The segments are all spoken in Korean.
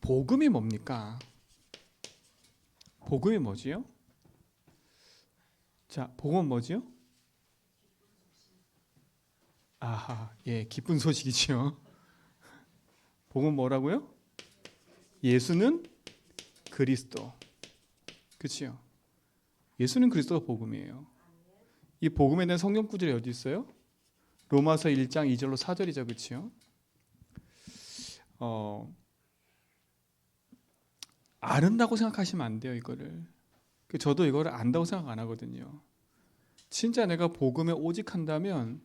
복음이 뭡니까? 복음이 뭐지요? 자, 복음은 뭐지요? 아하, 예, 기쁜 소식이지요. 복음은 뭐라고요? 예수는 그리스도. 그렇지요? 예수는 그리스도가 복음이에요. 이 복음에 대한 성경 구절이 어디 있어요? 로마서 1장 2절로 4절이죠. 그렇지요? 아는다고 생각하시면 안 돼요. 이거를. 저도 이거를 안다고 생각 안 하거든요. 진짜 내가 복음에 오직한다면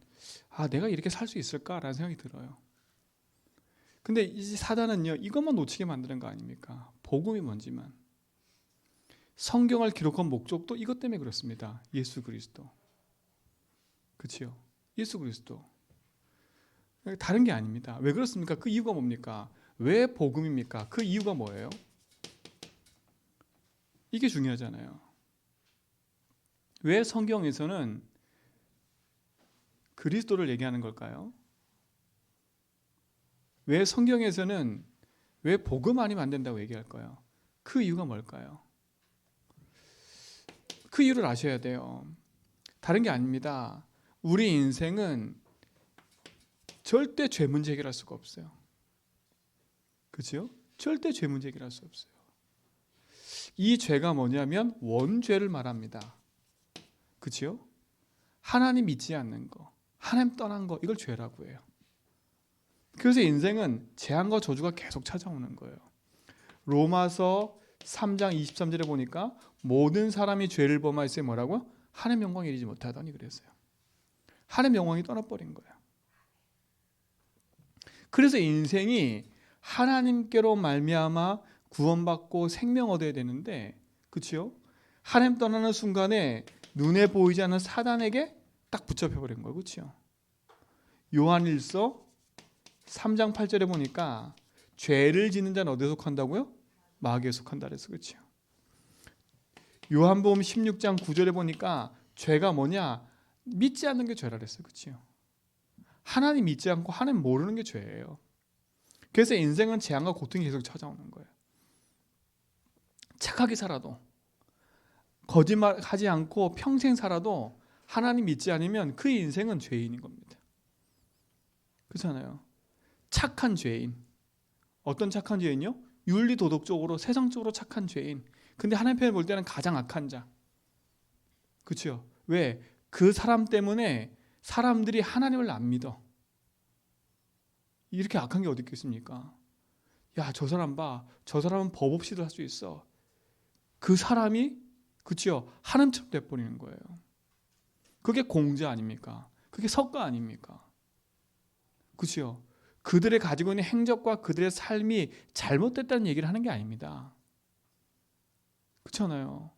내가 이렇게 살 수 있을까라는 생각이 들어요. 근데 이 사단은요, 이것만 놓치게 만드는 거 아닙니까? 복음이 뭔지만. 성경을 기록한 목적도 이것 때문에 그렇습니다. 예수 그리스도. 그렇죠? 예수 그리스도. 다른 게 아닙니다. 왜 그렇습니까? 그 이유가 뭡니까? 왜 복음입니까? 그 이유가 뭐예요? 이게 중요하잖아요. 왜 성경에서는 그리스도를 얘기하는 걸까요? 왜 성경에서는 왜 복음 아니면 안 된다고 얘기할까요? 그 이유가 뭘까요? 그 이유를 아셔야 돼요. 다른 게 아닙니다. 우리 인생은 절대 죄 문제 해결할 수가 없어요. 그렇죠? 절대 죄 문제 해결할 수 없어요. 이 죄가 뭐냐면 원죄를 말합니다. 그렇죠? 하나님 믿지 않는 거, 하나님 떠난 거, 이걸 죄라고 해요. 그래서 인생은 재앙과 저주가 계속 찾아오는 거예요. 로마서 3장 23절에 보니까 모든 사람이 죄를 범하였으니 뭐라고요? 하나님 영광에 이르지 못하더니 그랬어요. 하나님 영광이 떠나버린 거예요. 그래서 인생이 하나님께로 말미암아 구원받고 생명 얻어야 되는데, 그렇죠? 하나님 떠나는 순간에 눈에 보이지 않는 사단에게 딱 붙잡혀 버린 거예요. 그렇죠? 요한일서 3장 8절에 보니까 죄를 짓는 자는 어디에 속한다고요? 마귀에 속한다 그랬어. 그렇죠? 요한복음 16장 9절에 보니까 죄가 뭐냐? 믿지 않는 게 죄라 그랬어요. 그렇죠? 하나님 믿지 않고 하나님 모르는 게 죄예요. 그래서 인생은 재앙과 고통이 계속 찾아오는 거예요. 착하게 살아도, 거짓말하지 않고 평생 살아도 하나님 믿지 않으면 그 인생은 죄인인 겁니다. 그렇잖아요. 착한 죄인. 어떤 착한 죄인요? 윤리 도덕적으로 세상적으로 착한 죄인. 근데 하나님 편에 볼 때는 가장 악한 자. 그렇죠? 왜? 그 사람 때문에 사람들이 하나님을 안 믿어. 이렇게 악한 게 어디 있겠습니까? 야, 저 사람 봐. 저 사람은 법 없이도 할 수 있어. 그 사람이, 그렇죠? 하나님처럼 돼버리는 거예요. 그게 공자 아닙니까? 그게 석가 아닙니까? 그렇죠? 그들의 가지고 있는 행적과 그들의 삶이 잘못됐다는 얘기를 하는 게 아닙니다. 그렇잖아요.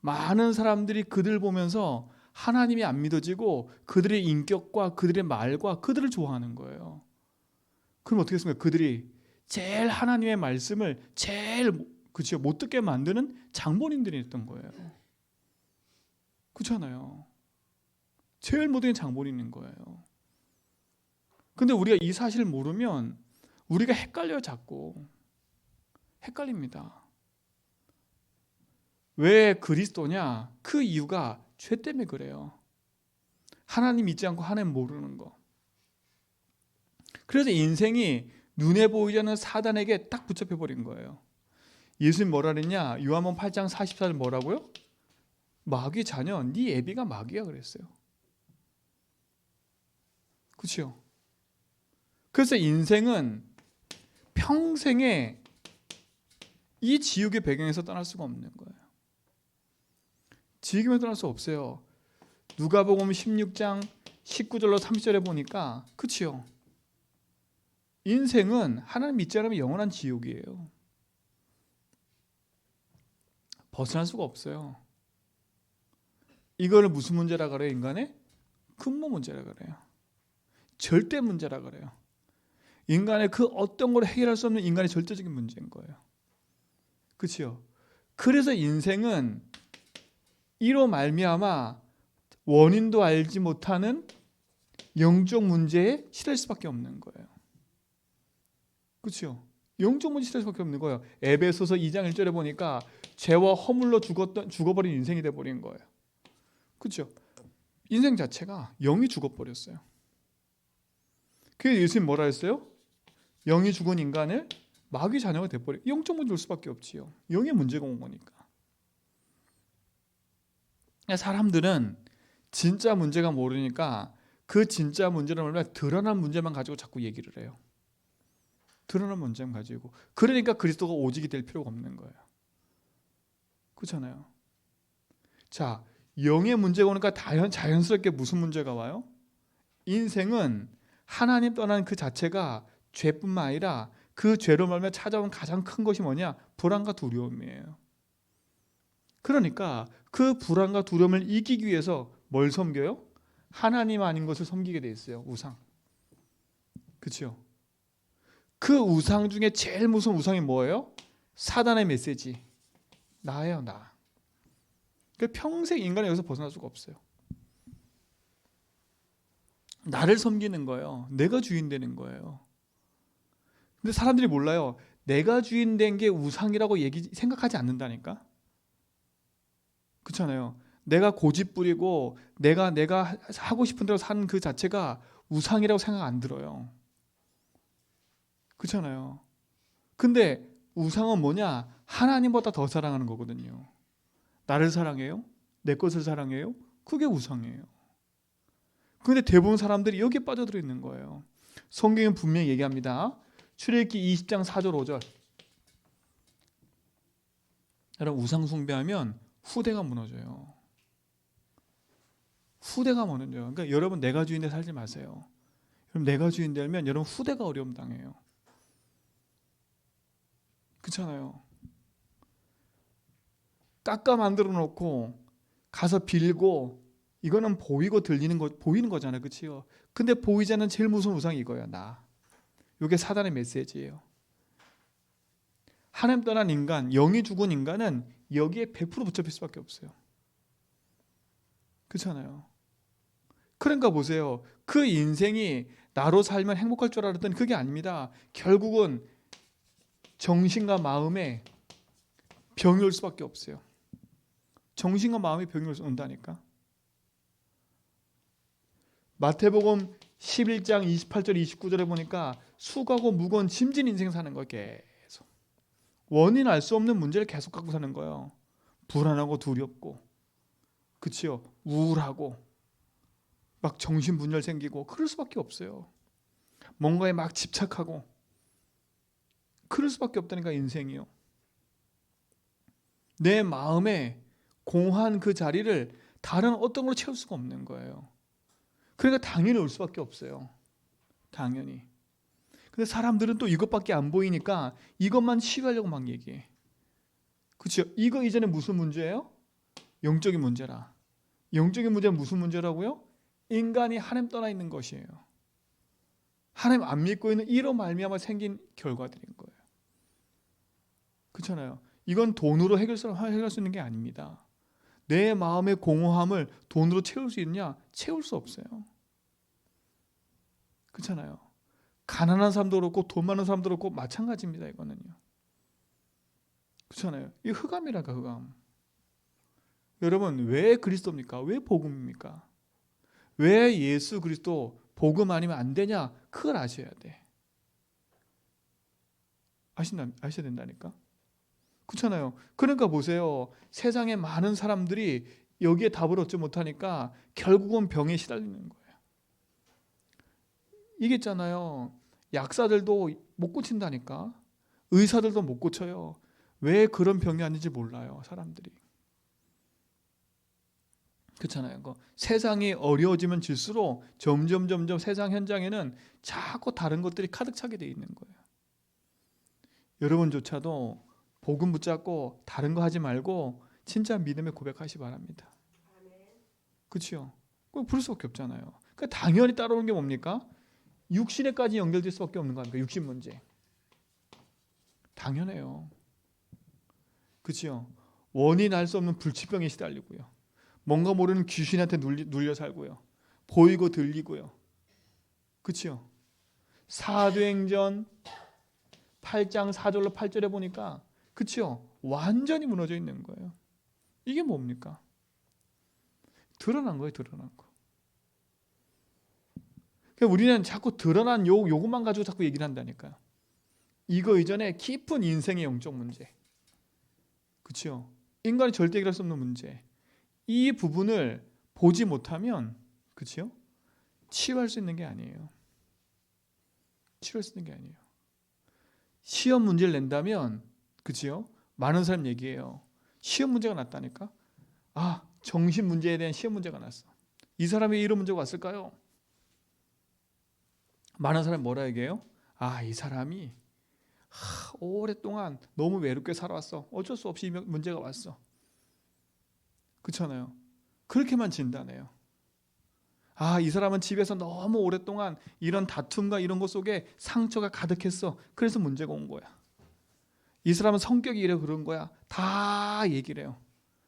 많은 사람들이 그들 보면서 하나님이 안 믿어지고 그들의 인격과 그들의 말과 그들을 좋아하는 거예요. 그럼 어떻게 했습니까? 그들이 제일 하나님의 말씀을 제일, 그렇죠, 못 듣게 만드는 장본인들이 있던 거예요. 그렇잖아요. 제일 못된 장본인인 거예요. 근데 우리가 이 사실을 모르면 우리가 헷갈려요. 자꾸 헷갈립니다. 왜 그리스도냐? 그 이유가 죄 때문에 그래요. 하나님 믿지 않고 하나님 모르는 거. 그래서 인생이 눈에 보이지 않는 사단에게 딱 붙잡혀 버린 거예요. 예수님 뭐라 그랬냐? 요한복음 8장 44절 뭐라고요? 마귀 자녀, 네 애비가 마귀야 그랬어요. 그렇죠? 그래서 인생은 평생에 이 지옥의 배경에서 떠날 수가 없는 거예요. 지옥에서 떠날 수 없어요. 누가복음 16장 19절로 30절에 보니까, 그렇죠? 인생은 하나님 믿지 않으면 영원한 지옥이에요. 벗어날 수가 없어요. 이거를 무슨 문제라 그래요? 인간의 근본 문제라 그래요. 절대 문제라 그래요. 인간의 그 어떤 걸 해결할 수 없는 인간의 절대적인 문제인 거예요. 그렇죠? 그래서 인생은 이로 말미암아 원인도 알지 못하는 영적 문제에 시달릴 수밖에 없는 거예요. 그렇죠? 영적 문제 시대일 수밖에 없는 거예요. 에베소서 2장 1절에 보니까 죄와 허물로 죽어버린 인생이 돼버린 거예요. 그렇죠? 인생 자체가 영이 죽어버렸어요. 그래서 예수님 뭐라 했어요? 영이 죽은 인간을 마귀 자녀가 돼버려. 영적 문제 올 수밖에 없지요. 영의 문제가 온 거니까. 사람들은 진짜 문제가 모르니까 그 진짜 문제를 몰라 드러난 문제만 가지고 자꾸 얘기를 해요. 드러난 문제만 가지고. 그러니까 그리스도가 오직이 될 필요가 없는 거예요. 그렇잖아요. 자, 영의 문제가 오니까 자연스럽게 무슨 문제가 와요? 인생은 하나님 떠난 그 자체가 죄뿐만 아니라 그 죄로 말미암아 찾아온 가장 큰 것이 뭐냐? 불안과 두려움이에요. 그러니까 그 불안과 두려움을 이기기 위해서 뭘 섬겨요? 하나님 아닌 것을 섬기게 돼 있어요. 우상. 그렇죠? 그 우상 중에 제일 무서운 우상이 뭐예요? 사단의 메시지. 나예요, 나. 평생 인간은 여기서 벗어날 수가 없어요. 나를 섬기는 거예요. 내가 주인 되는 거예요. 근데 사람들이 몰라요. 내가 주인 된 게 우상이라고 생각하지 않는다니까. 그렇잖아요. 내가 고집 부리고 내가 하고 싶은 대로 사는 그 자체가 우상이라고 생각 안 들어요. 그렇잖아요. 근데 우상은 뭐냐? 하나님보다 더 사랑하는 거거든요. 나를 사랑해요? 내 것을 사랑해요? 그게 우상이에요. 그런데 대부분 사람들이 여기에 빠져들어 있는 거예요. 성경은 분명히 얘기합니다. 출애굽기 20장 4절 5절. 여러분, 우상 숭배하면 후대가 무너져요. 후대가 무너져요. 그러니까 여러분, 내가 주인데 살지 마세요. 여러분, 내가 주인 되면 여러분 후대가 어려움 당해요. 그렇잖아요. 깎아 만들어 놓고 가서 빌고 이거는 보이고 보이는 거잖아요. 그렇죠? 근데 보이지 않는 제일 무서운 우상이 이거예요. 나. 이게 사단의 메시지예요. 하나님 떠난 인간, 영이 죽은 인간은 여기에 100% 붙잡힐 수밖에 없어요. 그렇잖아요. 그러니까 보세요. 그 인생이 나로 살면 행복할 줄 알았더니 그게 아닙니다. 결국은 정신과 마음에 병이 올 수밖에 없어요. 정신과 마음에 병이 온다니까. 마태복음 11장 28절 29절에 보니까 수고하고 무거운 짐진 인생 사는 거예요. 계속. 원인 알 수 없는 문제를 계속 갖고 사는 거예요. 불안하고 두렵고, 그치요? 우울하고 막 정신분열 생기고 그럴 수밖에 없어요. 뭔가에 막 집착하고 그럴 수밖에 없다니까. 인생이요. 내 마음에 공허한 그 자리를 다른 어떤 걸로 채울 수가 없는 거예요. 그러니까 당연히 올 수밖에 없어요. 당연히. 근데 사람들은 또 이것밖에 안 보이니까 이것만 치유하려고 막 얘기해. 그렇죠? 이거 이전에 무슨 문제예요? 영적인 문제라. 영적인 문제는 무슨 문제라고요? 인간이 하나님 떠나 있는 것이에요. 하나님 안 믿고 있는 이로 말미암아 생긴 결과들인 거예요. 그렇잖아요. 이건 돈으로 해결할 수 있는 게 아닙니다. 내 마음의 공허함을 돈으로 채울 수 있냐? 채울 수 없어요. 그렇잖아요. 가난한 사람도 그렇고 돈 많은 사람도 그렇고 마찬가지입니다. 이거는요. 그렇잖아요. 이 흑암이랄까, 흑암. 여러분, 왜 그리스도입니까? 왜 복음입니까? 왜 예수 그리스도 복음 아니면 안 되냐? 그걸 아셔야 돼. 아셔야 된다니까. 그렇잖아요. 그러니까 보세요. 세상에 많은 사람들이 여기에 답을 얻지 못하니까 결국은 병에 시달리는 거예요. 이게 있잖아요. 약사들도 못 고친다니까. 의사들도 못 고쳐요. 왜 그런 병이 아닌지 몰라요. 사람들이. 그렇잖아요. 세상이 어려워지면 질수록 점점 세상 현장에는 자꾸 다른 것들이 가득 차게 돼 있는 거예요. 여러분조차도 복음 붙잡고 다른 거 하지 말고 진짜 믿음의 고백하시 바랍니다. 그렇죠? 그럴 수밖에 없잖아요. 그러니까 당연히 따라오는 게 뭡니까? 육신에까지 연결될 수밖에 없는 거 아닙니까? 육신 문제. 당연해요. 그렇죠? 원인 알 수 없는 불치병에 시달리고요. 뭔가 모르는 귀신한테 눌려 살고요. 보이고 들리고요. 그렇죠? 사도행전 8장 4절로 8절에 보니까 그치요? 완전히 무너져 있는 거예요. 이게 뭡니까? 드러난 거예요. 드러난 거. 그러니까 우리는 자꾸 드러난 요것만 가지고 자꾸 얘기를 한다니까요. 이거 이전에 깊은 인생의 영적 문제, 그렇죠? 인간이 절대 해결할 수 없는 문제, 이 부분을 보지 못하면, 그렇죠? 치유할 수 있는 게 아니에요. 치유할 수 있는 게 아니에요. 시험 문제를 낸다면, 그렇죠? 많은 사람 얘기해요. 시험 문제가 났다니까. 아, 정신 문제에 대한 시험 문제가 났어. 이 사람이 이런 문제가 왔을까요? 많은 사람이 뭐라 얘기해요? 아, 이 사람이 오랫동안 너무 외롭게 살아왔어. 어쩔 수 없이 문제가 왔어. 그렇잖아요. 그렇게만 진단해요. 아, 이 사람은 집에서 너무 오랫동안 이런 다툼과 이런 것 속에 상처가 가득했어. 그래서 문제가 온 거야. 이 사람은 성격이 이래 그런 거야. 다 얘기를 해요.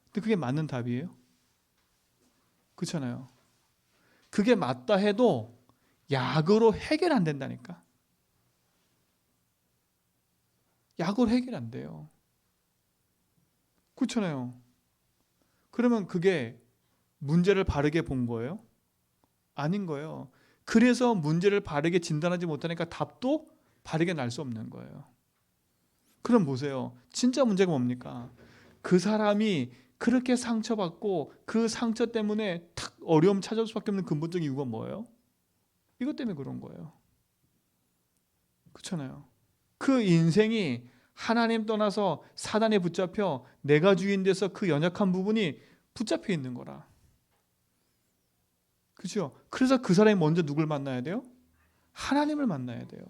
근데 그게 맞는 답이에요? 그렇잖아요. 그게 맞다 해도 약으로 해결 안 된다니까. 약으로 해결 안 돼요. 그렇잖아요. 그러면 그게 문제를 바르게 본 거예요? 아닌 거예요. 그래서 문제를 바르게 진단하지 못하니까 답도 바르게 날 수 없는 거예요. 그럼 보세요. 진짜 문제가 뭡니까? 그 사람이 그렇게 상처받고 그 상처 때문에 탁 어려움 찾아올 수밖에 없는 근본적인 이유가 뭐예요? 이것 때문에 그런 거예요. 그렇잖아요. 그 인생이 하나님 떠나서 사단에 붙잡혀 내가 주인 돼서 그 연약한 부분이 붙잡혀 있는 거라. 그렇죠? 그래서 그 사람이 먼저 누굴 만나야 돼요? 하나님을 만나야 돼요.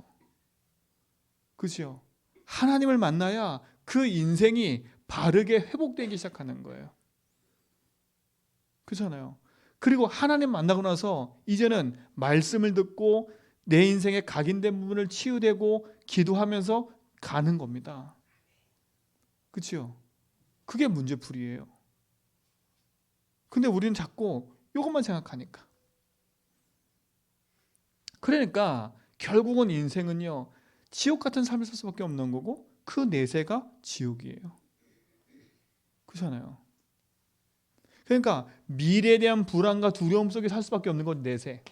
그렇죠? 하나님을 만나야 그 인생이 바르게 회복되기 시작하는 거예요. 그렇잖아요. 그리고 하나님 만나고 나서 이제는 말씀을 듣고 내 인생의 각인된 부분을 치유되고 기도하면서 가는 겁니다. 그렇죠? 그게 문제풀이에요. 근데 우리는 자꾸 이것만 생각하니까. 그러니까 결국은 인생은요, 지옥 같은 삶을 살 수밖에 없는 거고 그 내세가 지옥이에요. 그렇잖아요. 그러니까 미래에 대한 불안과 두려움 속에 살 수밖에 없는 건 내세.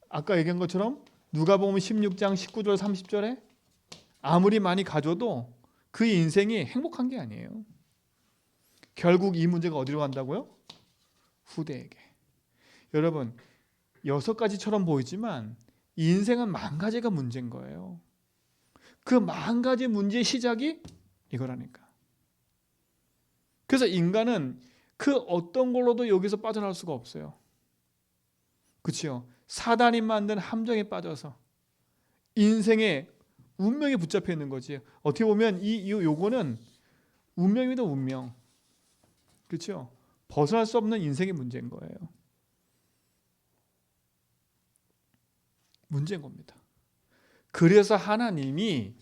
아까 얘기한 것처럼 누가복음 16장 19절 30절에 아무리 많이 가져도 그 인생이 행복한 게 아니에요. 결국 이 문제가 어디로 간다고요? 후대에게. 여러분, 6가지처럼 보이지만 인생은 10,000가지가 문제인 거예요. 그 10,000가지 문제의 시작이 이거라니까. 그래서 인간은 그 어떤 걸로도 여기서 빠져나올 수가 없어요. 그렇죠? 사단이 만든 함정에 빠져서 인생의 운명에 붙잡혀 있는 거지. 어떻게 보면 요거는 운명이다, 운명. 그렇죠? 벗어날 수 없는 인생의 문제인 거예요. 문제인 겁니다. 그래서 하나님이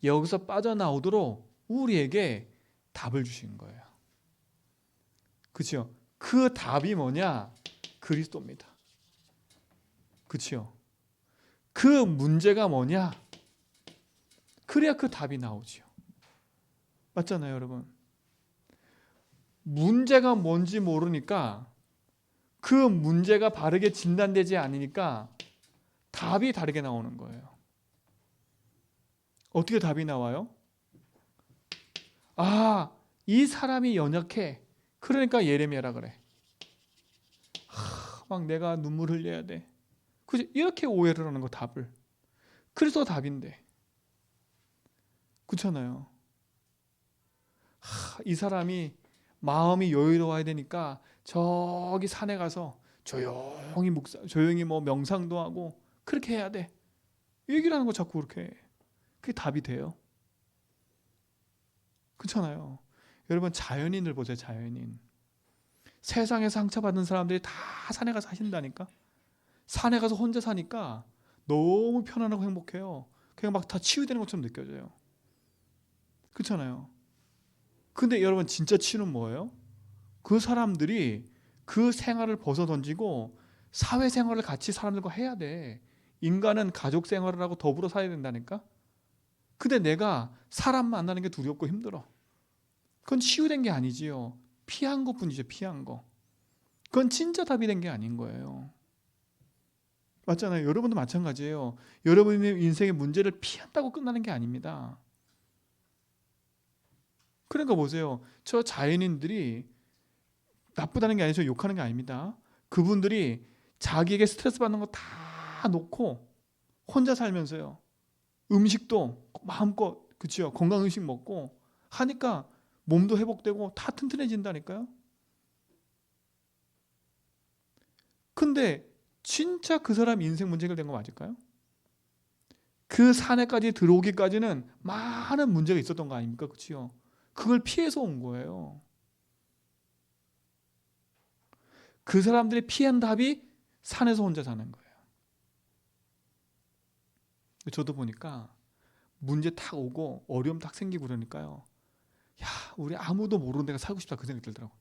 여기서 빠져나오도록 우리에게 답을 주신 거예요. 그렇죠? 그 답이 뭐냐? 그리스도입니다. 그렇죠? 그 문제가 뭐냐? 그래야 그 답이 나오죠. 맞잖아요, 여러분. 문제가 뭔지 모르니까 그 문제가 바르게 진단되지 않으니까 답이 다르게 나오는 거예요. 어떻게 답이 나와요? 아, 이 사람이 연약해. 그러니까 예레미야라 그래. 막 내가 눈물 흘려야 돼. 그치? 이렇게 오해를 하는 거, 답을. 그래서 답인데. 그렇잖아요. 이 사람이 마음이 여유로워야 되니까 저기 산에 가서 조용히 뭐 명상도 하고 그렇게 해야 돼. 얘기를 하는 거 자꾸 그렇게 해. 그게 답이 돼요. 그렇잖아요. 여러분, 자연인을 보세요. 자연인. 세상에 상처받은 사람들이 다 산에 가서 사신다니까. 산에 가서 혼자 사니까 너무 편안하고 행복해요. 그냥 막 다 치유되는 것처럼 느껴져요. 그렇잖아요. 근데 여러분, 진짜 치유는 뭐예요? 그 사람들이 그 생활을 벗어던지고 사회생활을 같이 사람들과 해야 돼. 인간은 가족 생활을 하고 더불어 살아야 된다니까. 근데 내가 사람 만나는 게 두렵고 힘들어. 그건 치유된 게 아니지요. 피한 것뿐이죠. 피한 거. 그건 진짜 답이 된 게 아닌 거예요. 맞잖아요. 여러분도 마찬가지예요. 여러분의 인생의 문제를 피한다고 끝나는 게 아닙니다. 그러니까 보세요. 저 자연인들이 나쁘다는 게 아니죠. 욕하는 게 아닙니다. 그분들이 자기에게 스트레스 받는 거 다 놓고 혼자 살면서요. 음식도 마음껏, 그치요. 건강 음식 먹고 하니까 몸도 회복되고 다 튼튼해진다니까요. 근데 진짜 그 사람 인생 문제 해결된 거 맞을까요? 그 산에까지 들어오기까지는 많은 문제가 있었던 거 아닙니까? 그치요. 그걸 피해서 온 거예요. 그 사람들이 피한 답이 산에서 혼자 사는 거예요. 저도 보니까 문제 탁 오고 어려움 탁 생기고 그러니까요. 야, 우리 아무도 모르는 데가 살고 싶다 그 생각이 들더라고요.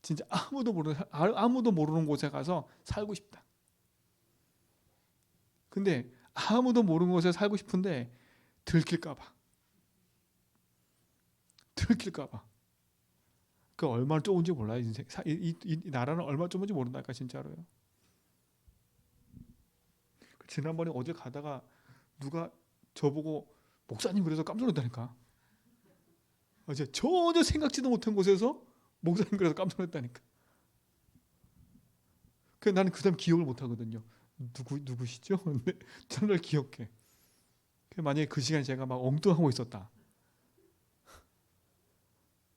진짜 아무도 모르는 곳에 가서 살고 싶다. 근데 아무도 모르는 곳에 살고 싶은데 들킬까봐. 그 얼마나 좁은지 몰라요. 인생. 이 나라는 얼마나 좁은지 모른다니까 진짜로요. 지난번에 어디 가다가 누가 저보고 목사님 그래서 깜짝 놀랐다니까. 이제 전혀 생각지도 못한 곳에서 목사님 그래서 깜짝 놀랐다니까. 나는 그 사람 기억을 못 하거든요. 누구시죠? 근데 저를 기억해. 만약에 그 시간에 제가 막 엉뚱하고 있었다.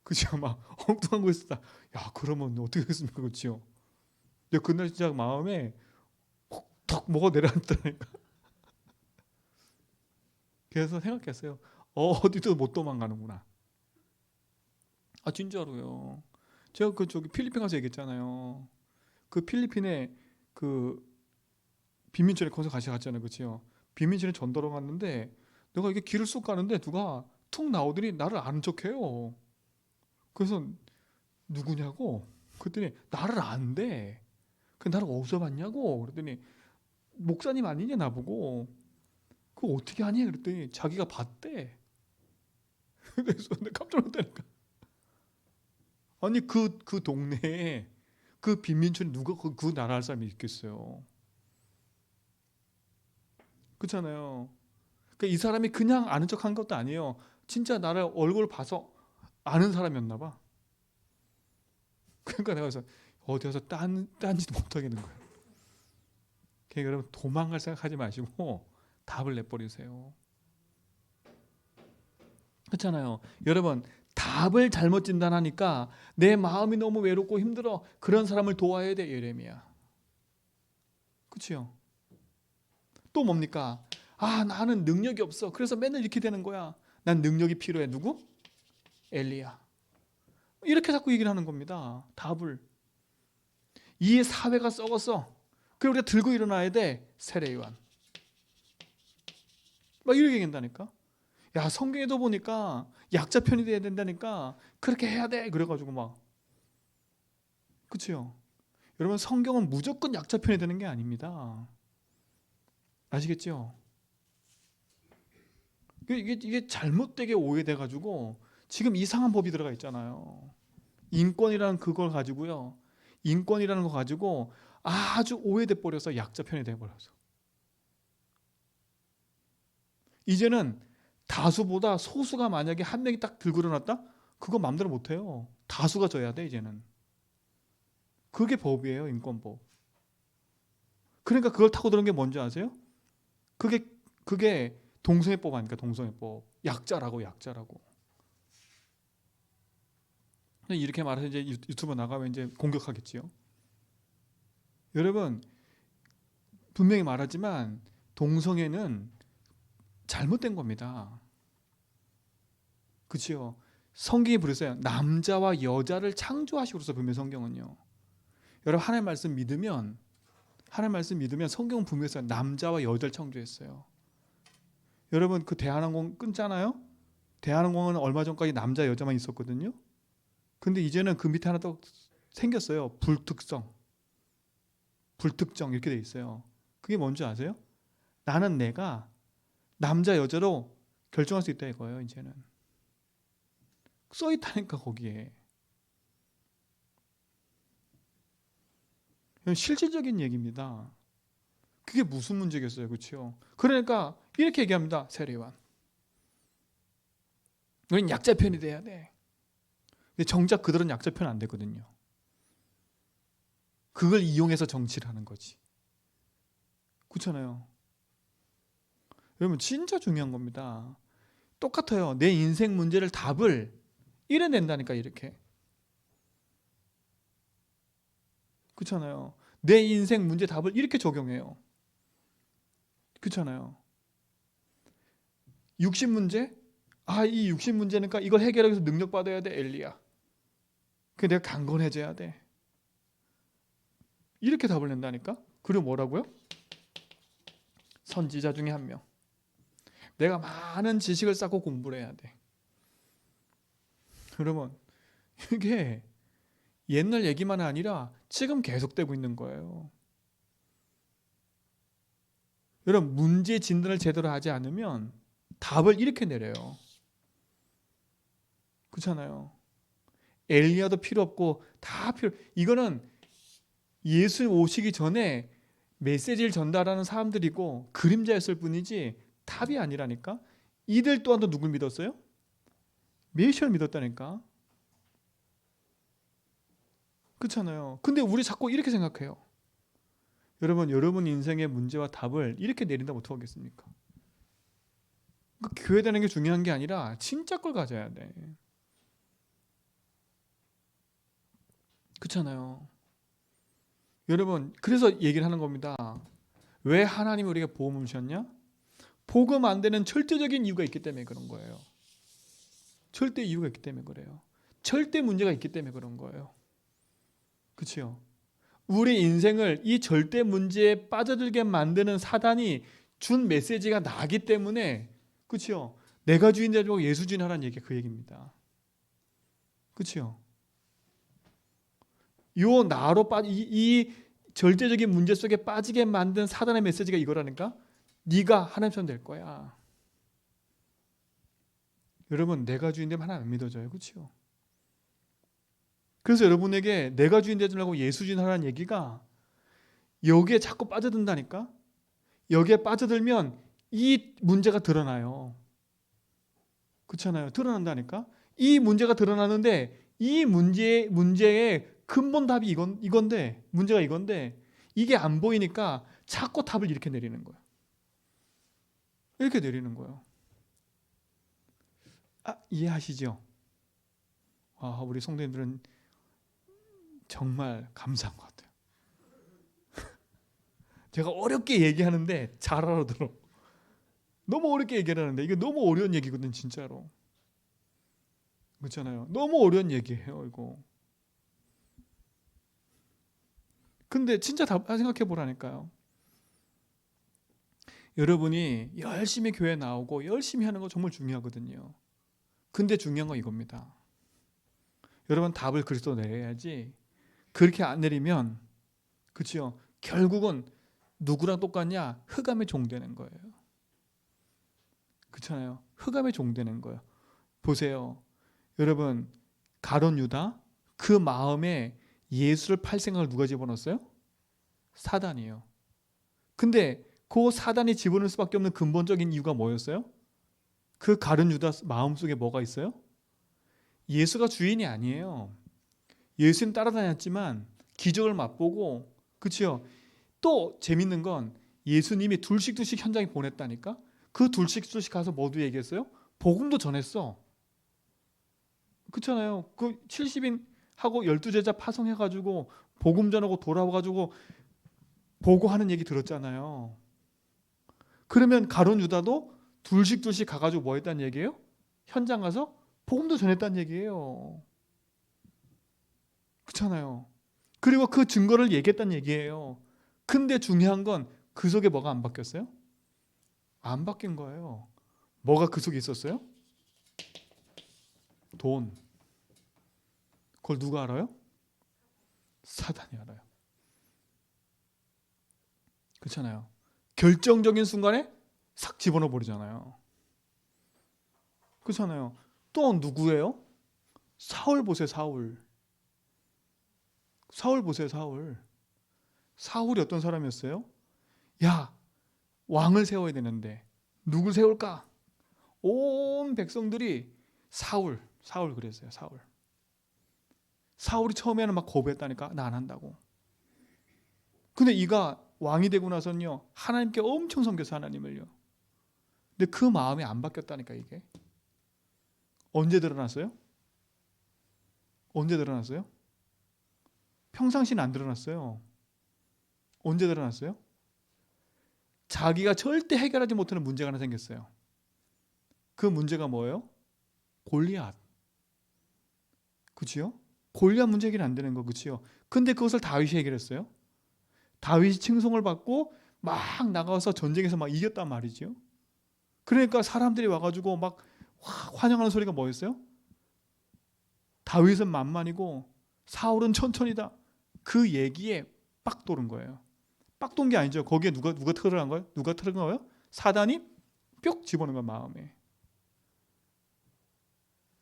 그죠? 막 엉뚱한 거 있었다. 야, 그러면 어떻게 하겠습니까? 그렇죠? 근데 그날 진짜 마음에 톡 뭐가 내려앉다니까. 그래서 생각했어요. 어디도 못 도망가는구나. 아, 진짜로요. 제가 저기 필리핀 가서 얘기했잖아요. 그 필리핀에 그 빈민촌에 거기서 같이 갔잖아요. 그치요? 빈민촌에 전도로 갔는데 내가 이게 길을 쑥 가는데 누가 툭 나오더니 나를 아는 척해요. 그래서 누구냐고? 그랬더니 나를 안대. 나를 어디서 봤냐고? 그랬더니 목사님 아니냐 나보고. 그거 어떻게 하니? 그랬더니 자기가 봤대. 그래서 내가 깜짝 놀랐다니까. 아니 그 동네에 그 빈민촌에 누가 그 나라 할 사람이 있겠어요. 그렇잖아요. 그러니까 이 사람이 그냥 아는 척한 것도 아니에요. 진짜 나를 얼굴 봐서 아는 사람이었나 봐. 그러니까 내가 그래서 어디 가서 딴짓 못 하겠는 거예요. 그러니까 여러분 도망갈 생각하지 마시고 답을 내버리세요. 그렇잖아요. 여러분 답을 잘못 진단하니까 내 마음이 너무 외롭고 힘들어. 그런 사람을 도와야 돼. 예레미야. 그렇죠? 또 뭡니까? 아, 나는 능력이 없어. 그래서 맨날 이렇게 되는 거야. 난 능력이 필요해. 누구? 엘리야. 이렇게 자꾸 얘기를 하는 겁니다. 답을. 이 사회가 썩었어. 그래 우리가 들고 일어나야 돼. 세례요한. 막 이렇게 얘기한다니까. 야, 성경에도 보니까 약자 편이 돼야 된다니까. 그렇게 해야 돼. 그래가지고 막. 그치요? 여러분 성경은 무조건 약자 편이 되는 게 아닙니다. 아시겠죠? 이게 잘못되게 오해돼가지고 지금 이상한 법이 들어가 있잖아요. 인권이라는 그걸 가지고요. 인권이라는 거 가지고 아주 오해돼 버려서 약자 편이 돼 버려서. 이제는 다수보다 소수가 만약에 한 명이 딱 들고 일어났다? 그거 마음대로 못 해요. 다수가 져야 돼, 이제는. 그게 법이에요, 인권법. 그러니까 그걸 타고 드는 게 뭔지 아세요? 그게 동성애법 아닙니까? 동성애법. 약자라고. 이렇게 말해서 이제 유튜브 나가면 이제 공격하겠지요. 여러분, 분명히 말하지만 동성애는 잘못된 겁니다. 그치요? 성경이 그랬어요. 남자와 여자를 창조하시고서 분명 성경은요. 여러분 하나님 말씀 믿으면 성경은 분명히 써요. 남자와 여자를 창조했어요. 여러분 그 대한항공 끊잖아요. 대한항공은 얼마 전까지 남자 여자만 있었거든요. 근데 이제는 그 밑에 하나 더 생겼어요. 불특성. 불특정 이렇게 돼 있어요. 그게 뭔지 아세요? 나는 내가 남자 여자로 결정할 수 있다 이거예요. 이제는 써 있다니까 거기에. 실질적인 얘기입니다. 그게 무슨 문제겠어요, 그렇죠? 그러니까 이렇게 얘기합니다. 세례요한. 우리는 약자편이 돼야 돼. 근데 정작 그들은 약자편 안 되거든요. 그걸 이용해서 정치를 하는 거지. 그렇잖아요. 여러분 진짜 중요한 겁니다. 똑같아요. 내 인생 문제를 답을 이래낸다니까 이렇게. 그렇잖아요. 내 인생 문제 답을 이렇게 적용해요. 그렇잖아요. 60문제? 이 60문제니까 이걸 해결하기 위해서 능력 받아야 돼, 엘리야. 그 내가 강건해져야 돼. 이렇게 답을 낸다니까? 그리고 뭐라고요? 선지자 중에 한 명. 내가 많은 지식을 쌓고 공부를 해야 돼. 그러면 이게 옛날 얘기만 아니라 지금 계속되고 있는 거예요. 여러분 문제 진단을 제대로 하지 않으면 답을 이렇게 내려요. 그렇잖아요. 엘리야도 필요 없고 다 필요. 이거는 예수 오시기 전에 메시지를 전달하는 사람들이고 그림자였을 뿐이지 답이 아니라니까. 이들 또한도 누굴 믿었어요? 메시아를 믿었다니까. 그렇잖아요. 근데 우리 자꾸 이렇게 생각해요. 여러분 인생의 문제와 답을 이렇게 내린다면 어떡하겠습니까? 그러니까 교회 다니는 게 중요한 게 아니라 진짜 걸 가져야 돼. 그렇잖아요. 여러분 그래서 얘기를 하는 겁니다. 왜 하나님이 우리에게 복음을 주셨냐? 복음 안 되는 절대적인 이유가 있기 때문에 그런 거예요. 절대 이유가 있기 때문에 그래요. 절대 문제가 있기 때문에 그런 거예요. 그렇죠? 우리 인생을 이 절대 문제에 빠져들게 만드는 사단이 준 메시지가 나기 때문에 그렇죠? 내가 주인 되고 예수 주인 하라는 얘기가 그 얘기입니다. 그렇죠? 요 나로 이 절대적인 문제 속에 빠지게 만든 사단의 메시지가 이거라니까. 네가 하나님처럼 될 거야. 여러분 내가 주인 되면 하나님 안 믿어져요. 그렇죠? 그래서 여러분에게 내가 주인 되지 말고 예수 주인 하라는 얘기가 여기에 자꾸 빠져든다니까. 여기에 빠져들면 이 문제가 드러나요. 그렇잖아요. 드러난다니까. 이 문제가 드러나는데 이 문제의 근본 답이 이건데 문제가 이건데 이게 안 보이니까 자꾸 답을 이렇게 내리는 거예요. 이렇게 내리는 거예요. 이해하시죠? 우리 성도님들은 정말 감사한 것 같아요. 제가 어렵게 얘기하는데 잘 알아들어. 너무 어렵게 얘기를 하는데 이게 너무 어려운 얘기거든 진짜로. 그렇잖아요. 너무 어려운 얘기예요 이거. 근데 진짜 생각해 보라니까요. 여러분이 열심히 교회 나오고 열심히 하는 거 정말 중요하거든요. 근데 중요한 건 이겁니다. 여러분 답을 그리스도 내려야지. 그렇게 안 내리면 그렇죠. 결국은 누구랑 똑같냐? 흑암의 종 되는 거예요. 그렇잖아요. 흑암의 종 되는 거예요. 보세요. 여러분 가룟 유다 그 마음에 예수를 팔 생각을 누가 집어넣었어요? 사단이에요. 근데 그 사단이 집어넣을 수밖에 없는 근본적인 이유가 뭐였어요? 그 가룟 유다 마음속에 뭐가 있어요? 예수가 주인이 아니에요. 예수님 따라다녔지만 기적을 맛보고 그렇죠? 또 재밌는 건 예수님이 둘씩 현장에 보냈다니까? 그 둘씩 가서 뭐도 얘기했어요? 복음도 전했어. 그렇잖아요. 그 70인 하고 12제자 파송해가지고 복음 전하고 돌아와가지고 보고하는 얘기 들었잖아요. 그러면 가룟 유다도 둘씩 가가지고 뭐 했다는 얘기예요? 현장 가서 복음도 전했다는 얘기예요. 그렇잖아요. 그리고 그 증거를 얘기했다는 얘기예요. 근데 중요한 건 그 속에 뭐가 안 바뀌었어요? 안 바뀐 거예요. 뭐가 그 속에 있었어요? 돈. 그걸 누가 알아요? 사단이 알아요. 그렇잖아요. 결정적인 순간에 싹 집어넣어 버리잖아요. 그렇잖아요. 또 누구예요? 사울 보세요. 사울 보세요. 사울이 어떤 사람이었어요? 야, 왕을 세워야 되는데 누굴 세울까? 온 백성들이 사울 그랬어요. 사울이 처음에는 막 거부했다니까. 나 안 한다고. 근데 이가 왕이 되고 나서는요, 하나님께 엄청 섬겨서 하나님을요. 근데 그 마음이 안 바뀌었다니까. 이게 언제 드러났어요? 평상시는 안 드러났어요. 언제 드러났어요? 자기가 절대 해결하지 못하는 문제가 하나 생겼어요. 그 문제가 뭐예요? 골리앗. 그치요? 골리앗 문제 해결이 안 되는 거, 그치요? 근데 그것을 다윗이 해결했어요. 다윗이 칭송을 받고 막 나가서 전쟁에서 막 이겼단 말이죠. 그러니까 사람들이 와가지고 막 환영하는 소리가 뭐였어요? 다윗은 만만이고 사울은 천천히다. 그 얘기에 빡 도는 거예요. 빡 돈 게 아니죠. 거기에 누가 들어간 거예요? 누가 들어간 거예요? 사단이 뿅 집어넣은 거예요, 마음에.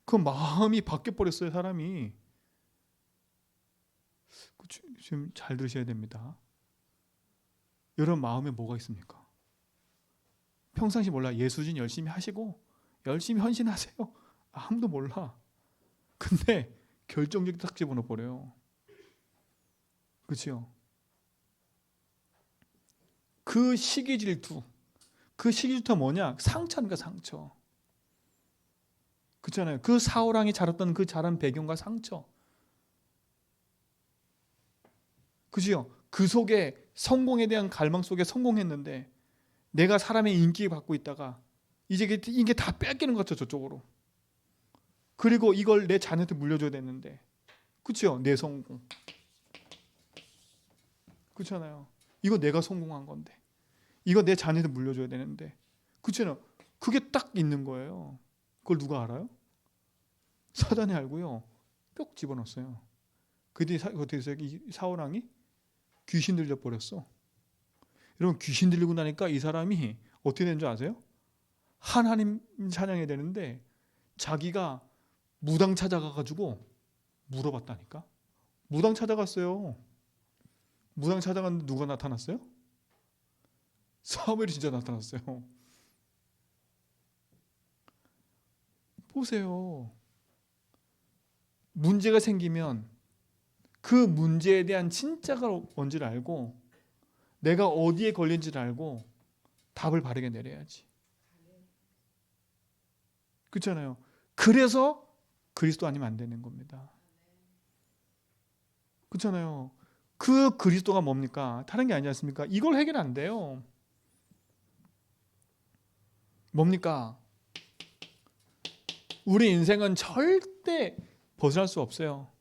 그 마음이 바뀌어 버렸어요, 사람이. 지금 잘 들으셔야 됩니다. 여러분 마음에 뭐가 있습니까? 평상시 몰라. 예수진 열심히 하시고 열심히 헌신하세요. 아무도 몰라. 근데 결정적인 딱 집어넣어 버려요. 그렇죠? 그 시기 질투가 뭐냐? 상처니까 상처. 그렇잖아요. 그 사울왕이 자랐던 그 자란 배경과 상처. 그죠? 그 속에 성공에 대한 갈망 속에 성공했는데 내가 사람의 인기 받고 있다가 이제 이게 다 뺏기는 것 같죠, 저쪽으로. 그리고 이걸 내 자녀한테 물려줘야 되는데, 그렇죠? 내 성공. 그렇잖아요. 이거 내가 성공한 건데, 이거 내 자녀한테 물려줘야 되는데, 그렇잖아요. 그게 딱 있는 거예요. 그걸 누가 알아요? 사단이 알고요. 뿅 집어넣었어요. 그때 어떻게 했어요? 이 사울왕이 귀신 들려 버렸어. 여러분 귀신 들리고 나니까 이 사람이 어떻게 된 줄 아세요? 하나님 찬양해야 되는데 자기가 무당 찾아가가지고 물어봤다니까. 무당 찾아갔어요. 무당 찾아갔는데 누가 나타났어요? 사무엘이 진짜 나타났어요. 보세요. 문제가 생기면 그 문제에 대한 진짜가 뭔지를 알고 내가 어디에 걸린지를 알고 답을 바르게 내려야지. 그렇잖아요. 그래서 그리스도 아니면 안 되는 겁니다. 그렇잖아요. 그 그리스도가 뭡니까? 다른 게 아니지 않습니까? 이걸 해결 안 돼요. 뭡니까? 우리 인생은 절대 벗어날 수 없어요.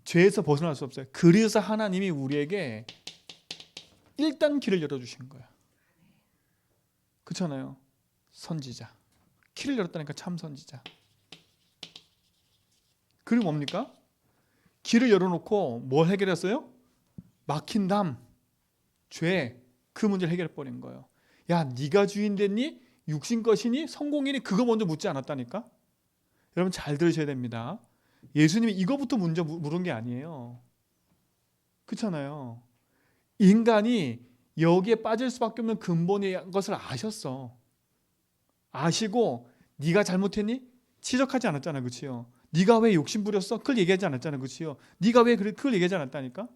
죄에서 벗어날 수 없어요. 그래서 하나님이 우리에게 일단 길을 열어주신 거야. 그렇잖아요. 선지자. 길을 열었다니까 참 선지자. 그리고 뭡니까? 길을 열어놓고 뭘 해결했어요? 막힌 담, 죄, 그 문제를 해결해버린 거예요. 야, 네가 주인 됐니? 육신 것이니? 성공이니? 그거 먼저 묻지 않았다니까? 여러분 잘 들으셔야 됩니다. 예수님이 이거부터 먼저 물은 게 아니에요. 그렇잖아요. 인간이 여기에 빠질 수밖에 없는 근본의 것을 아셨어. 아시고 네가 잘못했니? 지적하지 않았잖아. 그렇지요? 네가 왜 욕심 부렸어? 그걸 얘기하지 않았잖아. 그렇지요? 네가 왜 그걸 얘기하지 않았다니까?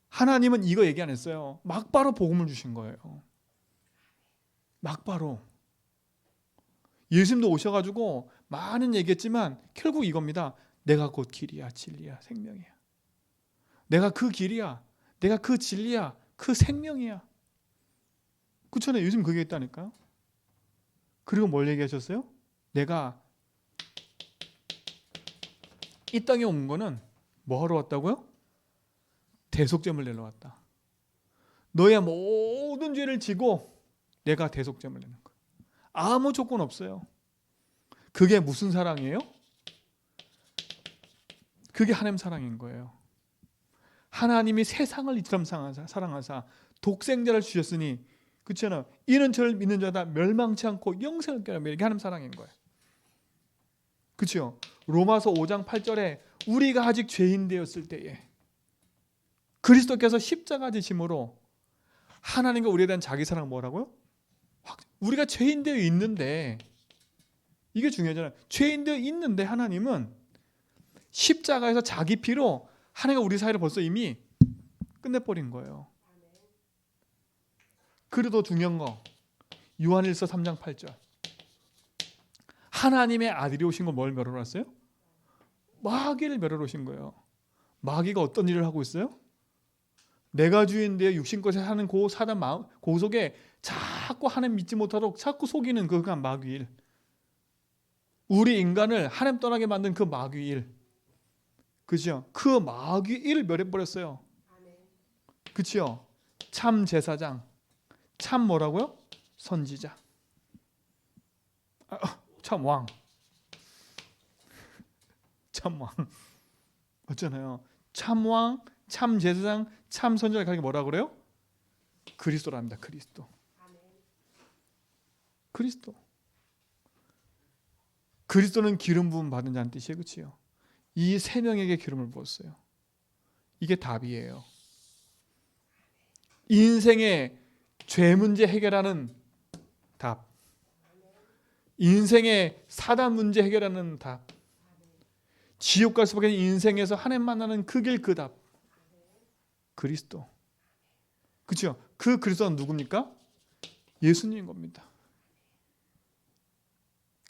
하나님은 이거 얘기 안 했어요. 막바로 복음을 주신 거예요. 막바로. 예수님도 오셔가지고 많은 얘기했지만 결국 이겁니다. 내가 곧 길이야, 진리야, 생명이야. 내가 그 길이야. 내가 그 진리야. 그 생명이야. 그렇잖아요. 요즘 그게 있다니까요. 그리고 뭘 얘기하셨어요? 내가 이 땅에 온 거는 뭐 하러 왔다고요? 대속죄를 내러 왔다. 너의 모든 죄를 지고 내가 대속죄를 내는 거예요. 아무 조건 없어요. 그게 무슨 사랑이에요? 그게 하나님 사랑인 거예요. 하나님이 세상을 이처럼 사랑하사 독생자를 주셨으니, 그렇잖아요. 이는 저를 믿는 자다 멸망치 않고 영생을 얻게 하려 이렇게 하나님 사랑인 거예요. 그렇죠? 로마서 5장 8절에 우리가 아직 죄인 되었을 때에 그리스도께서 십자가 지심으로 하나님과 우리에 대한 자기 사랑 뭐라고요? 우리가 죄인 되어 있는데, 이게 중요하잖아요. 죄인 되어 있는데 하나님은 십자가에서 자기 피로 하나님과 우리 사이를 벌써 이미 끝내버린 거예요. 그래도 중요한 거 요한일서 3장 8절, 하나님의 아들이 오신 걸 뭘 멸하러 왔어요? 마귀를 멸하러 오신 거예요. 마귀가 어떤 일을 하고 있어요? 내가 주인되어 육신것에 사는 그 사단 마음, 그 속에 자꾸 하나님 믿지 못하도록 자꾸 속이는 그 마귀일, 우리 인간을 하나님 떠나게 만든 그 마귀일, 그죠? 그 마귀일을 멸해버렸어요. 그죠? 참 제사장, 참 뭐라고요? 선지자, 참 왕, 참 왕, 맞잖아요. 참 왕, 참 제사장, 참 선지자를 가리켜 뭐라 그래요? 그리스도랍니다. 그리스도. 그리스도. 그리스도는 기름 부음 받은 자는 뜻이에요. 그렇지요? 이 세 명에게 기름을 부었어요. 이게 답이에요. 인생의 죄 문제 해결하는 답, 인생의 사단 문제 해결하는 답, 지옥 갈 수밖에 없는 인생에서 하나님 만나는 그 길, 그 답, 그리스도. 그렇죠? 그 그리스도는 누굽니까? 예수님인 겁니다.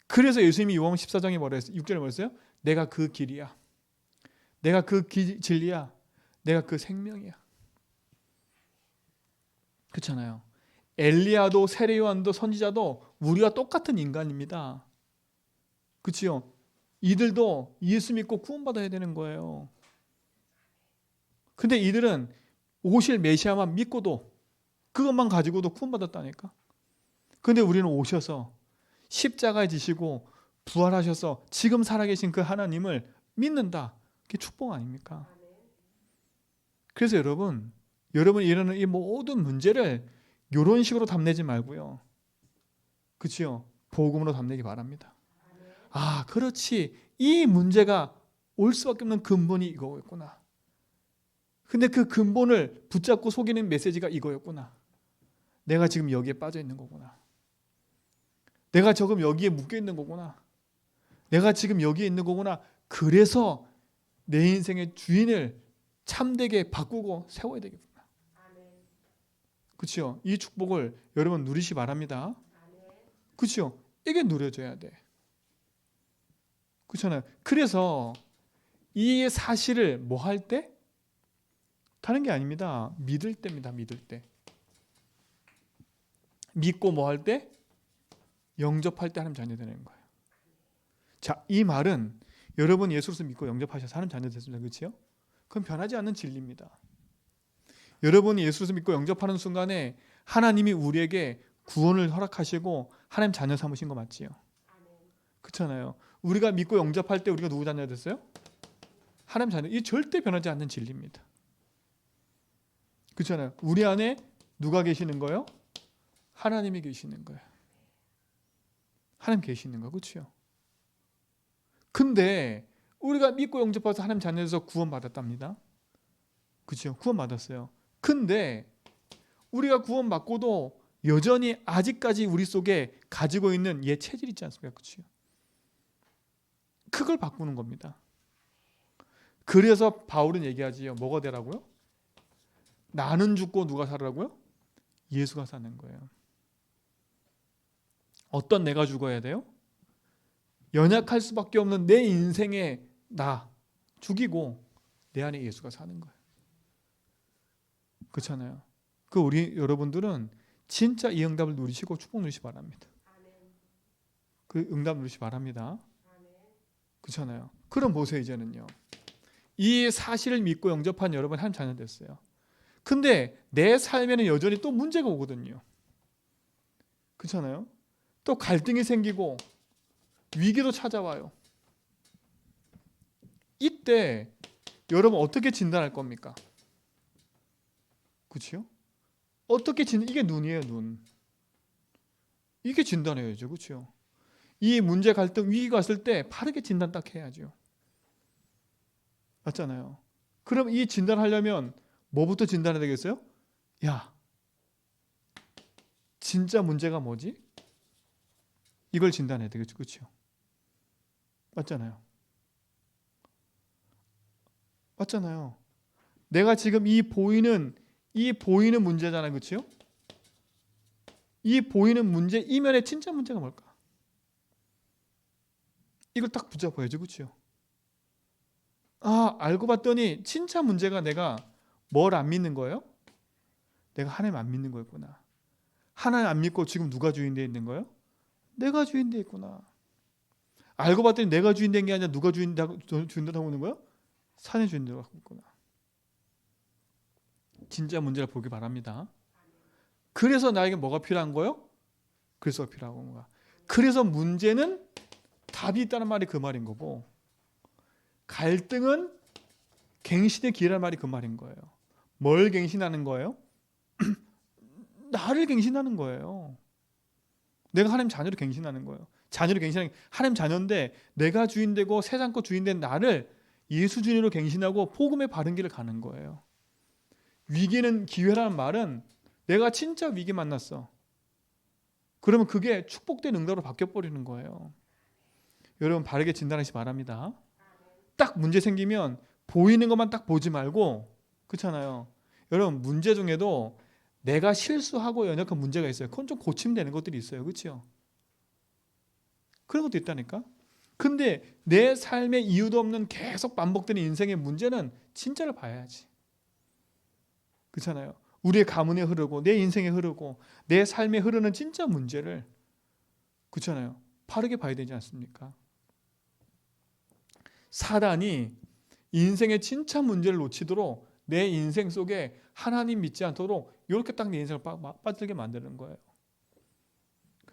그래서 예수님이 요한 14장에 뭐라 했어요? 6절에 뭐랬어요? 내가 그 길이야, 내가 그 진리야, 내가 그 생명이야. 그렇잖아요. 엘리야도 세례요한도 선지자도 우리와 똑같은 인간입니다. 그렇지요? 이들도 예수 믿고 구원받아야 되는 거예요. 근데 이들은 오실 메시아만 믿고도, 그것만 가지고도 구원받았다니까. 근데 우리는 오셔서 십자가에 지시고 부활하셔서 지금 살아계신 그 하나님을 믿는다. 그게 축복 아닙니까? 그래서 여러분이 이러는 이 모든 문제를 이런 식으로 답내지 말고요, 그렇죠? 복음으로 답내기 바랍니다. 아, 그렇지, 이 문제가 올 수밖에 없는 근본이 이거였구나. 근데 그 근본을 붙잡고 속이는 메시지가 이거였구나. 내가 지금 여기에 빠져 있는 거구나. 내가 지금 여기에 묶여 있는 거구나. 내가 지금 여기에 있는 거구나. 그래서 내 인생의 주인을 참되게 바꾸고 세워야 되겠구나. 그렇죠? 이 축복을 여러분 누리시 바랍니다. 그렇죠? 이게 누려져야 돼. 그렇잖아요. 그래서 이 사실을 뭐 할 때? 다른 게 아닙니다. 믿을 때입니다. 믿을 때. 믿고 뭐 할 때? 영접할 때 하나님 자녀 되는 거예요. 자, 이 말은 여러분 예수를 믿고 영접하셔서 하나님 자녀 됐습니다. 그렇죠? 그건 변하지 않는 진리입니다. 여러분이 예수를 믿고 영접하는 순간에 하나님이 우리에게 구원을 허락하시고 하나님 자녀 삼으신 거 맞지요? 그렇잖아요. 우리가 믿고 영접할 때 우리가 누구 자녀 됐어요? 하나님 자녀. 이 절대 변하지 않는 진리입니다. 그렇잖아요. 우리 안에 누가 계시는 거예요? 하나님이 계시는 거예요. 하나님 계시는 거, 그렇죠? 근데 우리가 믿고 영접해서 하나님 자녀에서 구원받았답니다. 그렇죠? 구원받았어요. 근데 우리가 구원받고도 여전히 아직까지 우리 속에 가지고 있는 옛 체질 있지 않습니까? 그렇죠? 그걸 바꾸는 겁니다. 그래서 바울은 얘기하지요. 뭐가 되라고요? 나는 죽고 누가 살으라고요? 예수가 사는 거예요. 어떤 내가 죽어야 돼요? 연약할 수밖에 없는 내 인생의 나 죽이고 내 안에 예수가 사는 거예요. 그렇잖아요. 그 우리 여러분들은 진짜 이 응답을 누리시고 축복 누리시 바랍니다. 그 응답 누리시 바랍니다. 그렇잖아요. 그럼 보세요. 이제는요, 이 사실을 믿고 영접한 여러분 한 자녀 됐어요. 근데 내 삶에는 여전히 또 문제가 오거든요. 그렇잖아요. 또 갈등이 생기고 위기도 찾아와요. 이때 여러분 어떻게 진단할 겁니까? 그렇죠? 어떻게 이게 눈이에요, 눈. 이게 진단해야죠, 그렇죠? 이 문제, 갈등, 위기가 왔을 때 바르게 진단 딱 해야죠. 맞잖아요. 그럼 이 진단하려면 뭐부터 진단해야 되겠어요? 야, 진짜 문제가 뭐지? 이걸 진단해야 되겠죠, 그렇죠? 맞잖아요. 맞잖아요. 내가 지금 이 보이는 문제잖아요, 그렇죠? 이 보이는 문제 이면에 진짜 문제가 뭘까? 이걸 딱 붙잡아야죠, 그렇죠? 아, 알고 봤더니 진짜 문제가 내가 뭘 안 믿는 거예요? 내가 하나님 안 믿는 거였구나. 하나님 안 믿고 지금 누가 주인되어 있는 거예요? 내가 주인되어 있구나. 알고 봤더니 내가 주인된 게 아니라 누가 주인되고 있는 거예요? 산의 주인되고 있구나. 진짜 문제를 보기 바랍니다. 그래서 나에게 뭐가 필요한 거예요? 그리스도가 필요하고 뭐가. 그래서 문제는 답이 있다는 말이 그 말인 거고, 갈등은 갱신의 기회라는 말이 그 말인 거예요. 뭘 갱신하는 거예요? 나를 갱신하는 거예요. 내가 하나님 자녀를 갱신하는 거예요. 자녀를 갱신하는, 하나님 자녀인데 내가 주인되고 세상 거 주인된 나를 예수 주님으로 갱신하고 복음의 바른 길을 가는 거예요. 위기는 기회라는 말은 내가 진짜 위기 만났어. 그러면 그게 축복된 응답으로 바뀌어버리는 거예요. 여러분 바르게 진단하시기 바랍니다. 딱 문제 생기면 보이는 것만 딱 보지 말고, 그렇잖아요. 여러분 문제 중에도 내가 실수하고 연약한 문제가 있어요. 그건 좀 고치면 되는 것들이 있어요. 그렇죠? 그런 것도 있다니까. 근데 내 삶에 이유도 없는 계속 반복되는 인생의 문제는 진짜를 봐야지. 그렇잖아요. 우리의 가문에 흐르고 내 인생에 흐르고 내 삶에 흐르는 진짜 문제를, 그렇잖아요, 바르게 봐야 되지 않습니까? 사단이 인생의 진짜 문제를 놓치도록 내 인생 속에 하나님 믿지 않도록 이렇게 딱 내 인생을 빠뜨리게 만드는 거예요.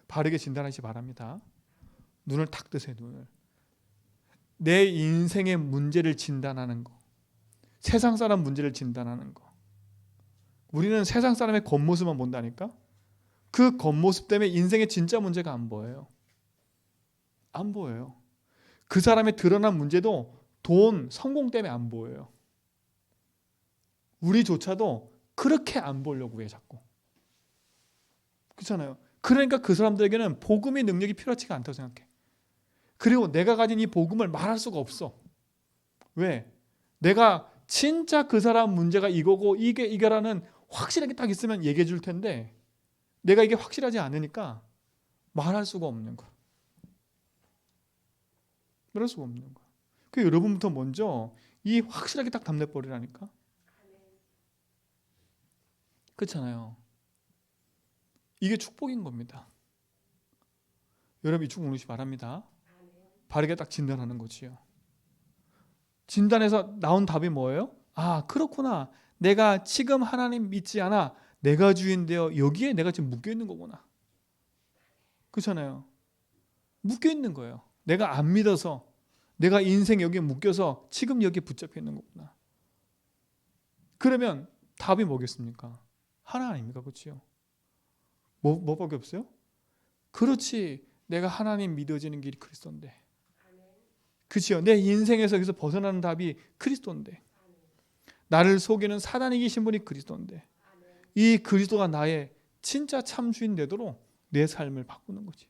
바르게 진단하시기 바랍니다. 눈을 탁 뜨세요. 눈을. 내 인생의 문제를 진단하는 거, 세상 사람 문제를 진단하는 거. 우리는 세상 사람의 겉모습만 본다니까. 그 겉모습 때문에 인생의 진짜 문제가 안 보여요. 안 보여요. 그 사람의 드러난 문제도 돈, 성공 때문에 안 보여요. 우리조차도 그렇게 안 보려고 해 자꾸. 그렇잖아요. 그러니까 그 사람들에게는 복음의 능력이 필요하지가 않다고 생각해. 그리고 내가 가진 이 복음을 말할 수가 없어. 왜? 내가 진짜 그 사람 문제가 이거고 이게라는 확실하게 딱 있으면 얘기해 줄 텐데, 내가 이게 확실하지 않으니까 말할 수가 없는 거야. 말할 수가 없는 거야. 그 여러분부터 먼저 이 확실하게 딱 답내버리라니까. 그렇잖아요. 이게 축복인 겁니다. 여러분 이 축복 누리시기 바랍니다. 바르게 딱 진단하는 거지요. 진단해서 나온 답이 뭐예요? 아, 그렇구나. 내가 지금 하나님 믿지 않아. 내가 주인되어 여기에 내가 지금 묶여 있는 거구나. 그렇잖아요. 묶여 있는 거예요. 내가 안 믿어서, 내가 인생 여기에 묶여서 지금 여기에 붙잡혀 있는 거구나. 그러면 답이 뭐겠습니까? 하나 아닙니까? 그렇죠? 뭐밖에 없어요? 그렇지. 내가 하나님 믿어지는 길이 그리스도인데. 그렇죠? 내 인생에서 여기서 벗어나는 답이 그리스도인데. 나를 속이는 사단이 계신 분이 그리스도인데. 이 그리스도가 나의 진짜 참 주인 되도록 내 삶을 바꾸는 거지.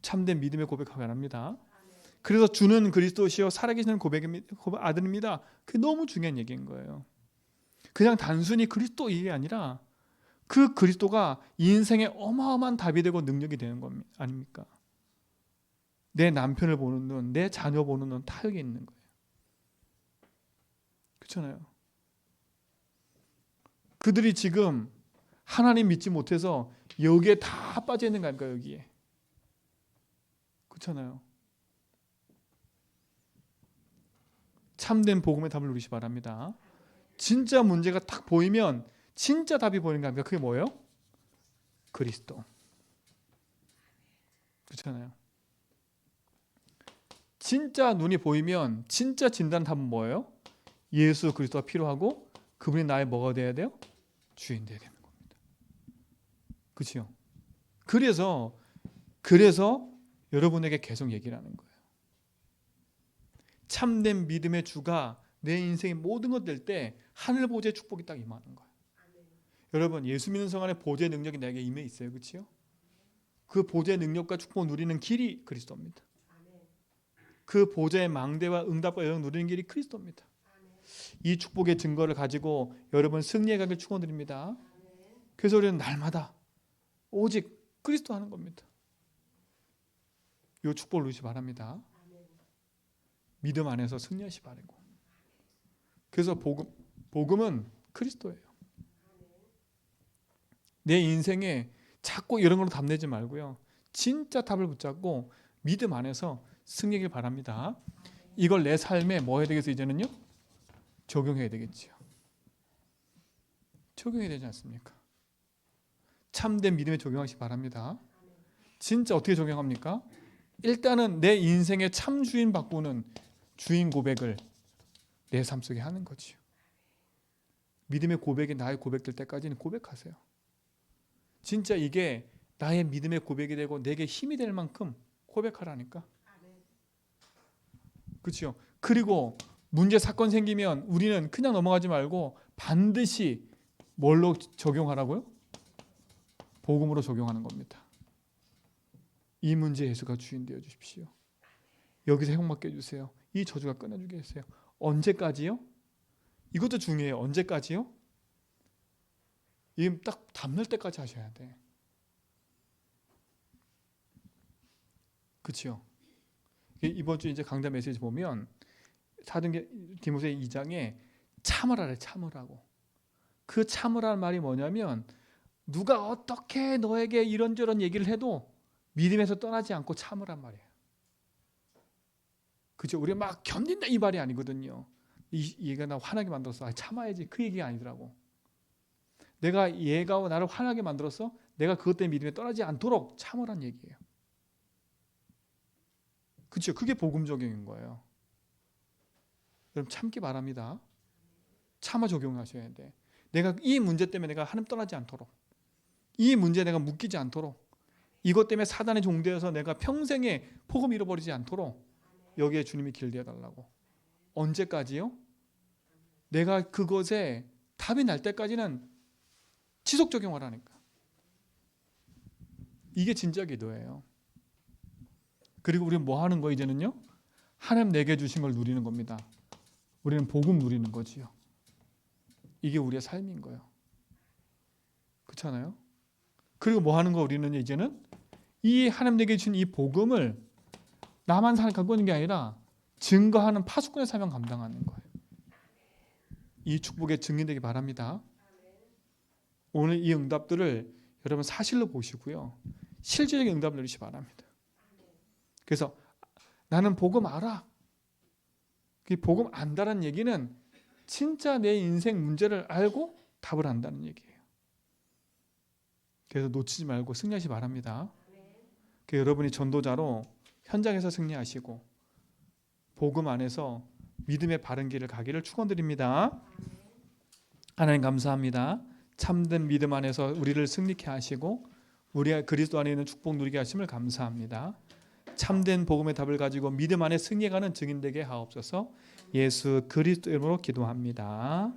참된 믿음의 고백하기 바랍니다. 그래서 주는 그리스도시요 살아계시는 아들입니다. 그게 너무 중요한 얘기인 거예요. 그냥 단순히 그리스도 이게 아니라 그 그리스도가 인생의 어마어마한 답이 되고 능력이 되는 것 아닙니까? 내 남편을 보는 눈, 내 자녀 보는 눈 다 여기 있는 거예요. 그렇잖아요. 그들이 지금 하나님 믿지 못해서 여기에 다 빠져 있는 거 아닙니까? 여기에. 그렇잖아요. 참된 복음의 답을 누리시기 바랍니다. 진짜 문제가 딱 보이면 진짜 답이 보이는 거 아닙니까? 그게 뭐예요? 그리스도. 그렇잖아요. 진짜 눈이 보이면 진짜 진단 답은 뭐예요? 예수 그리스도가 필요하고 그분이 나의 뭐가 돼야 돼요? 주인 돼야 되는 겁니다. 그렇죠? 그래서 여러분에게 계속 얘기를 하는 거예요. 참된 믿음의 주가 내 인생의 모든 것 될 때 하늘 보좌의 축복이 딱 임하는 거예요. 여러분, 예수 믿는 성 안에 보좌의 능력이 내게 임해 있어요. 그렇죠? 그 보좌의 능력과 축복을 누리는 길이 그리스도입니다. 그 보좌의 망대와 응답과 영광을 누리는 길이 그리스도입니다. 이 축복의 증거를 가지고 여러분 승리해 가길 축원드립니다. 그래서 우리는 날마다 오직 그리스도 하는 겁니다. 이 축복을 누리시 바랍니다. 믿음 안에서 승리하시 바라고. 그래서 복음은 그리스도예요. 내 인생에 자꾸 이런 걸로 답내지 말고요. 진짜 답을 붙잡고 믿음 안에서 승리하길 바랍니다. 이걸 내 삶에 뭐 해야 되겠어요? 이제는요? 적용해야 되겠지요. 적용해야 되지 않습니까? 참된 믿음에 적용하시기 바랍니다. 진짜 어떻게 적용합니까? 일단은 내 인생의 참 주인 바꾸는 주인 고백을 내 삶 속에 하는 거지요. 믿음의 고백이 나의 고백될 때까지는 고백하세요. 진짜 이게 나의 믿음의 고백이 되고 내게 힘이 될 만큼 고백하라니까. 그렇죠? 그리고 문제 사건 생기면 우리는 그냥 넘어가지 말고 반드시 뭘로 적용하라고요? 복음으로 적용하는 겁니다. 이 문제 예수가 주인 되어 주십시오. 여기서 행복받게 해주세요. 이 저주가 끊어주게 해주세요. 언제까지요? 이것도 중요해요. 언제까지요? 이 딱 담을 때까지 하셔야 돼. 그렇죠? 이번 주 이제 강단 메시지 보면 사도행전 디모데 2장에 참으라래, 참으라고. 그 참으라는 말이 뭐냐면 누가 어떻게 너에게 이런저런 얘기를 해도 믿음에서 떠나지 않고 참으란 말이에요. 그죠? 우리가 막 견딘다 이 말이 아니거든요. 이 얘가 나 화나게 만들었어. 참아야지. 그 얘기가 아니더라고. 내가 얘가 나를 화나게 만들었어. 내가 그것 때문에 믿음에 떠나지 않도록 참으란 얘기예요. 그렇죠? 그게 복음 적용인 거예요. 여러분 참기 바랍니다. 참아 적용하셔야 돼. 내가 이 문제 때문에 내가 하나님 떠나지 않도록, 이 문제에 내가 묶이지 않도록, 이것 때문에 사단의 종되어서 내가 평생에 복음 잃어버리지 않도록 여기에 주님이 길대어 달라고. 언제까지요? 내가 그것에 답이 날 때까지는 지속 적용하라니까. 이게 진짜 기도예요. 그리고 우리는 뭐 하는 거 이제는요? 하나님 내게 주신 걸 누리는 겁니다. 우리는 복음 누리는 거지요. 이게 우리의 삶인 거예요. 그렇잖아요? 그리고 뭐 하는 거 우리는 이제는 이 하나님 내게 주신 이 복음을 나만 갖고 있는 게 아니라 증거하는 파수꾼의 사명 감당하는 거예요. 이 축복의 증인되기 바랍니다. 오늘 이 응답들을 여러분 사실로 보시고요. 실질적인 응답을 누리시기 바랍니다. 그래서 나는 복음 알아. 그 복음 안다는 얘기는 진짜 내 인생 문제를 알고 답을 안다는 얘기예요. 그래서 놓치지 말고 승리하시기 바랍니다. 여러분이 전도자로 현장에서 승리하시고 복음 안에서 믿음의 바른 길을 가기를 축원드립니다. 하나님 감사합니다. 참된 믿음 안에서 우리를 승리케 하시고 우리가 그리스도 안에 있는 축복 누리게 하심을 감사합니다. 참된 복음의 답을 가지고 믿음 안에 승리해가는 증인되게 하옵소서. 예수 그리스도 이름으로 기도합니다.